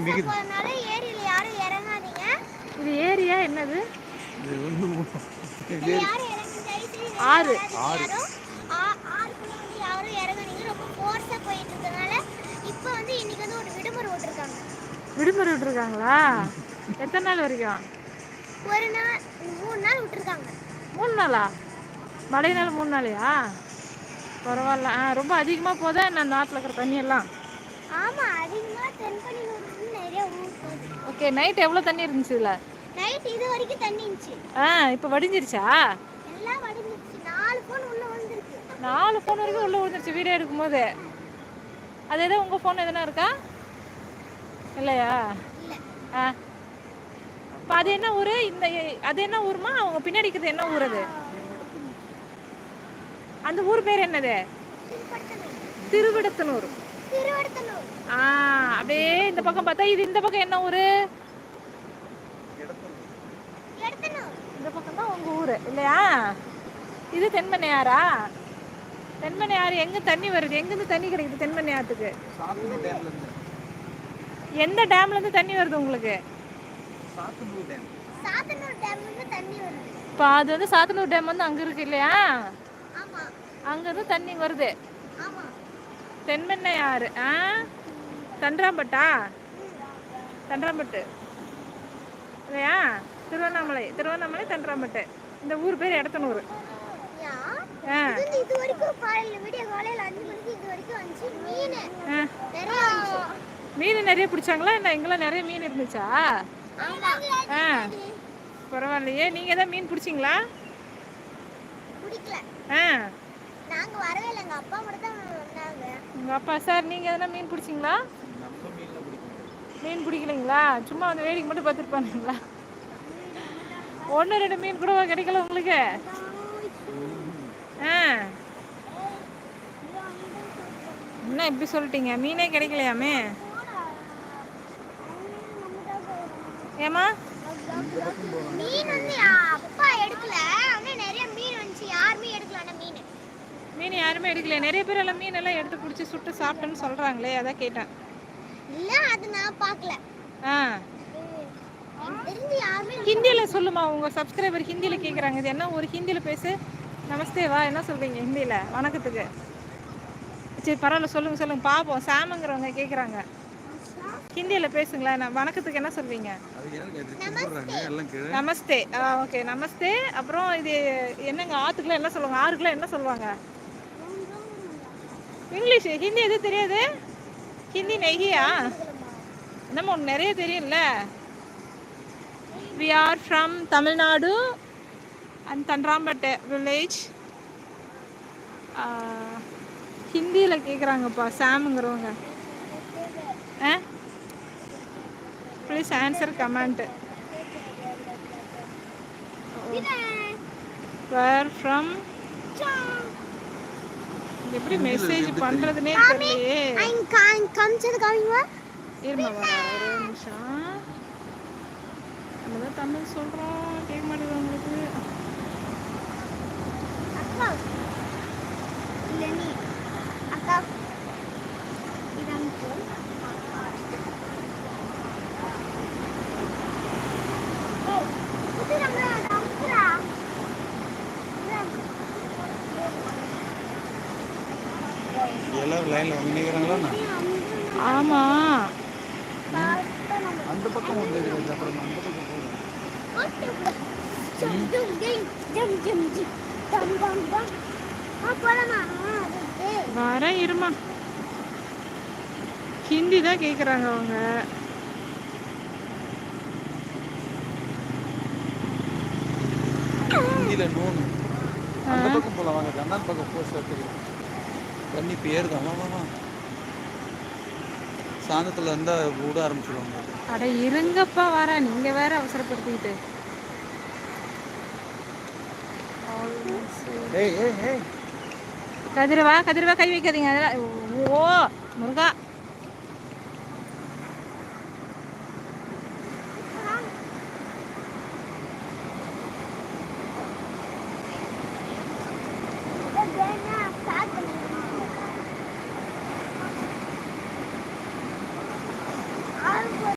ஏரியில யாரும் இறங்காதீங்க. இது ஏரியா என்னது? ஆறு. ஆறு. ஆறுக்குள்ள வந்து யாரும் இறங்காதீங்க. ரொம்ப ஃபோர்ஸா போயிட்டு இருக்கனால இப்போ வந்து இன்னைக்கு வந்து ஒரு விடுமுறை விட்டுருக்காங்க. விடுமுறை விட்டுருக்காங்களா? எத்தனை நாள் வரைக்கும்? ஒரு நாள் 3 நாள் விட்டுருக்காங்க. 3 நாளா? மழை நாள் 3 நாளையா? பரவாயில்ல. ரொம்ப அதிகமாக போதா என்ன அந்த ஆற்றுல இருக்கிற தண்ணி எல்லாம்? ஆமா, அதிகமாக தென்பண்ணியூர் நிறைய ஊர் போகுது. ஓகே, நைட் எவ்வளோ தண்ணி இருந்துச்சு இதில்? நைட் இது வரைக்கும் தண்ணி இருந்துச்சு. இப்போ வடிஞ்சிருச்சா? எல்லாம் வடிஞ்சிருச்சு. 4 ஃபோன் உள்ள விழுந்துருச்சு. 4 ஃபோன் வரைக்கும் உள்ளே விழுந்துருச்சு வீடியோ எடுக்கும்போது. அது எதோ உங்கள் ஃபோன் எதனா இருக்கா இல்லையா? இப்போ அது என்ன ஊர்? அது என்ன ஊருமா? அவங்க பின்னாடி இருக்கிறது என்ன ஊர் அது? அந்த ஊர் பேர் என்னது? திருவிடத்தனூர். அப்படியே இந்த பக்கம் பார்த்தா இது இந்த பக்கம் என்ன ஊர்? இந்த பக்கம் தான் உங்கள் ஊர் இல்லையா? இது தென்பண்ணையாரா? தென்பண்ணையாறு எங்கே தண்ணி வருது? எங்கேருந்து தண்ணி கிடைக்குது தென்பண்ணையாத்துக்கு? எந்த டேம்லேருந்து தண்ணி வருது உங்களுக்கு? இப்போ அது வந்து சாத்தனூர் டேம் வந்து அங்கே இருக்கு இல்லையா? அங்கேருந்து தண்ணி வருது. தென்பண்ணையாறு. தண்டராம்பட்டா? தண்டராம்பட்டு இல்லையா? திருவண்ணாமலை தண்டராம்பட்டு. இந்த ஊர் பேர் எடத்தனூர். மீன் நிறைய பிடிச்சாங்களா என்ன? எங்கெல்லாம் நிறைய மீன் இருந்துச்சா? பரவாயில்லையே. நீங்க தான் மீன் பிடிச்சிங்களா? உங்க அப்பா சார் நீங்க எதனா மீன் பிடிச்சிங்களா? மீன் பிடிக்கலைங்களா? சும்மா வந்து வேடிக்கை மட்டும் பார்த்துருப்பானுங்களா? 1-2 மீன் கூட கிடைக்கல உங்களுக்கு? என்ன இப்படி சொல்லிட்டீங்க? மீனே கிடைக்கலையாமே? ஏமா மீன் வந்து அப்பா எடுக்கல. ஆனா நிறைய மீன் வந்துச்சு. யாருமே எடுக்கல. ஆனா மீன் யாருமே எடுக்கல. நிறைய பேர் எல்லாம் மீன் எல்லாம் எடுத்து பிடிச்சி சுட்டு சாப்பிட்டேன்னு சொல்றாங்களே, அதான் கேட்டேன். இல்ல, அது நான் பார்க்கல. ஹிந்தியில சொல்லுமா? உங்க சப்ஸ்கிரைபர் ஹிந்தியில கேக்குறாங்க. இது என்ன ஒரு ஹிந்தியில பேசு. நமஸ்தேவா என்ன சொல்றீங்க ஹிந்தியில வணக்கத்துக்கு? சரி பரவாயில்ல, சொல்லுங்க பாப்போம். சாமுங்கிறவங்க கேக்குறாங்க. ஹிந்தியில பேசுங்களேன். வணக்கத்துக்கு என்ன சொல்வீங்க? நமஸ்தே. ஓகே, நமஸ்தே. அப்புறம் இது என்னங்க ஆத்துக்குள்ள என்ன சொல்லுவாங்க? ஆறுக்குள்ள என்ன சொல்லுவாங்க? இங்கிலீஷ். ஹிந்தி எதுவும் தெரியாது? ஹிந்தி நெய்யா? நம்ம ஒன்று நிறைய தெரியும்ல. We are from Tamil Nadu and Tandrambatte village. ஹிந்தியில் கேட்குறாங்கப்பா சாமுங்கிறவங்க. Please answer comment. Where from? எப்படி மெசேஜ் பண்ணுறதுனே தெரியலையே. இருமா ஒரு நிமிஷம். நம்ம தான் தமிழ் சொல்கிறோம், கேட்க மாட்டேங்குது உங்களுக்கு. எல்லாரும் லைன்ல வந்து நிற்கிறாங்களா? ஆமா, அந்த பக்கம் வந்து அப்புறம் அந்த பக்கம் வரேன் இருமா. ஹிந்தி தான் கேட்குறாங்க அவங்க. ஹிந்தியில் நோன் அந்த பக்கம் போகலாம். வாங்க, கண்ணான் பக்கம் போஸ்ட் எடுத்துக்கலாம். தண்ணி பேர் தான் சாயந்தரத்தில் இருந்தால் விட ஆரம்பிச்சிடுவாங்க. அட இருங்கப்பா, வரேன். நீங்க வேற அவசரப்படுத்திக்கிட்டு. கதிரவா கை வைக்காதீங்க. ஓ முருகா.